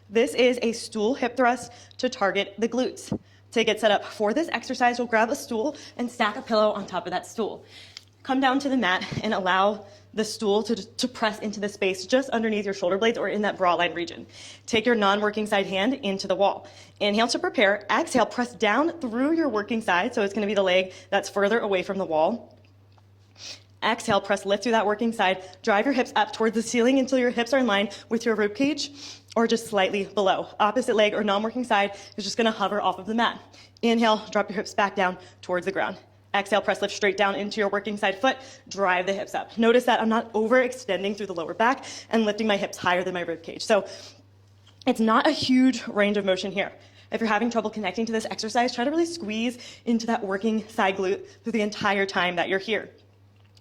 This is a stool hip thrust to target the glutes. To get set up for this exercise, you'll grab a stool and stack a pillow on top of that stool. Come down to the mat and allow the stool to press into the space just underneath your shoulder blades or in that bra line region. Take your non-working side hand into the wall. Inhale to prepare. Exhale, press down through your working side, so it's going to be the leg that's further away from the wall. Exhale, press lift through that working side. Drive your hips up towards the ceiling until your hips are in line with your rib cage or just slightly below. Opposite leg or non-working side is just going to hover off of the mat. Inhale, drop your hips back down towards the ground. Exhale, press lift straight down into your working side foot. Drive the hips up. Notice that I'm not overextending through the lower back and lifting my hips higher than my rib cage. So it's not a huge range of motion here. If you're having trouble connecting to this exercise, try to really squeeze into that working side glute through the entire time that you're here.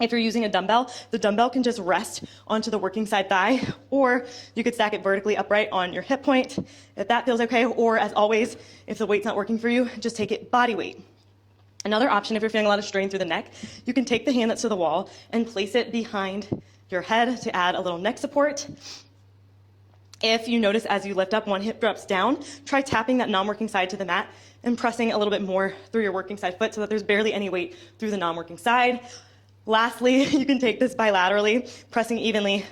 If you're using a dumbbell, the dumbbell can just rest onto the working side thigh, or you could stack it vertically upright on your hip point if that feels okay, or as always, if the weight's not working for you, just take it body weight. Another option, if you're feeling a lot of strain through the neck, you can take the hand that's to the wall and place it behind your head to add a little neck support. If you notice as you lift up, one hip drops down, try tapping that non-working side to the mat and pressing a little bit more through your working side foot so that there's barely any weight through the non-working side. Lastly, you can take this bilaterally, pressing evenly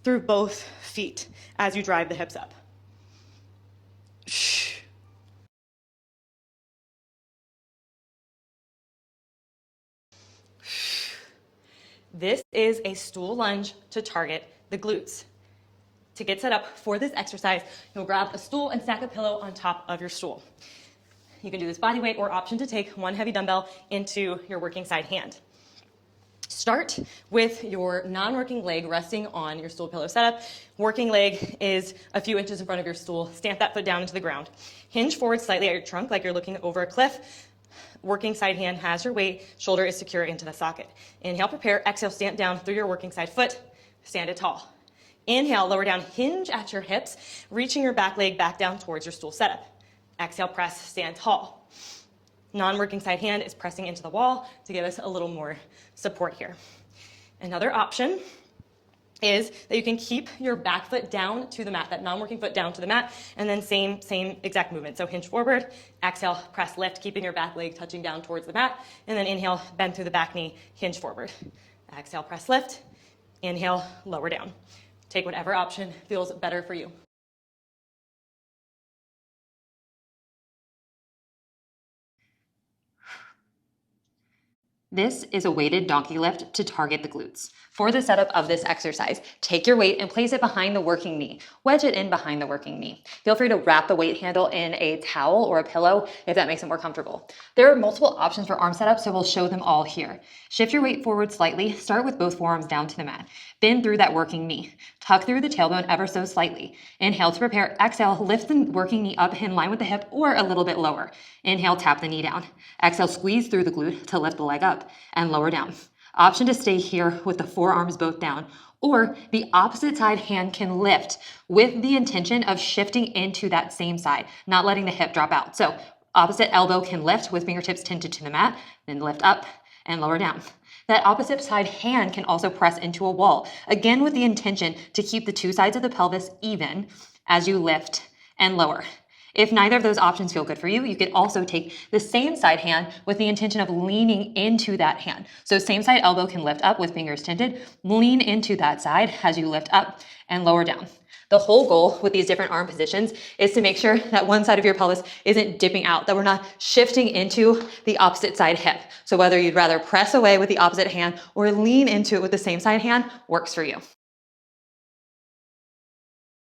through both feet as you drive the hips up. This is a stool lunge to target the glutes. To get set up for this exercise, you'll grab a stool and stack a pillow on top of your stool. You can do this body weight or option to take one heavy dumbbell into your working side hand. Start with your non-working leg resting on your stool pillow setup. Working leg is a few inches in front of your stool. Stamp that foot down into the ground. Hinge forward slightly at your trunk like you're looking over a cliff. Working side hand has your weight. Shoulder is secure into the socket. Inhale, prepare. Exhale, stamp down through your working side foot. Stand it tall. Inhale, lower down. Hinge at your hips, reaching your back leg back down towards your stool setup. Exhale, press, stand tall. Non-working side hand is pressing into the wall to give us a little more support here. Another option is that you can keep your back foot down to the mat, that non-working foot down to the mat, and then same exact movement. So hinge forward, exhale, press lift, keeping your back leg touching down towards the mat, and then inhale, bend through the back knee, hinge forward. Exhale, press lift, inhale, lower down. Take whatever option feels better for you. This is a weighted donkey lift to target the glutes. For the setup of this exercise, take your weight and place it behind the working knee. Wedge it in behind the working knee. Feel free to wrap the weight handle in a towel or a pillow if that makes it more comfortable. There are multiple options for arm setup, so we'll show them all here. Shift your weight forward slightly. Start with both forearms down to the mat. Bend through that working knee. Tuck through the tailbone ever so slightly. Inhale to prepare. Exhale, lift the working knee up in line with the hip or a little bit lower. Inhale, tap the knee down. Exhale, squeeze through the glute to lift the leg up and lower down. Option to stay here with the forearms both down, or the opposite side hand can lift with the intention of shifting into that same side, not letting the hip drop out. So opposite elbow can lift with fingertips tinted to the mat, then lift up and lower down. That opposite side hand can also press into a wall, again with the intention to keep the two sides of the pelvis even as you lift and lower. If neither of those options feel good for you, you could also take the same side hand with the intention of leaning into that hand. So same side elbow can lift up with fingers tinted, lean into that side as you lift up and lower down. The whole goal with these different arm positions is to make sure that one side of your pelvis isn't dipping out, that we're not shifting into the opposite side hip. So whether you'd rather press away with the opposite hand or lean into it with the same side hand works for you.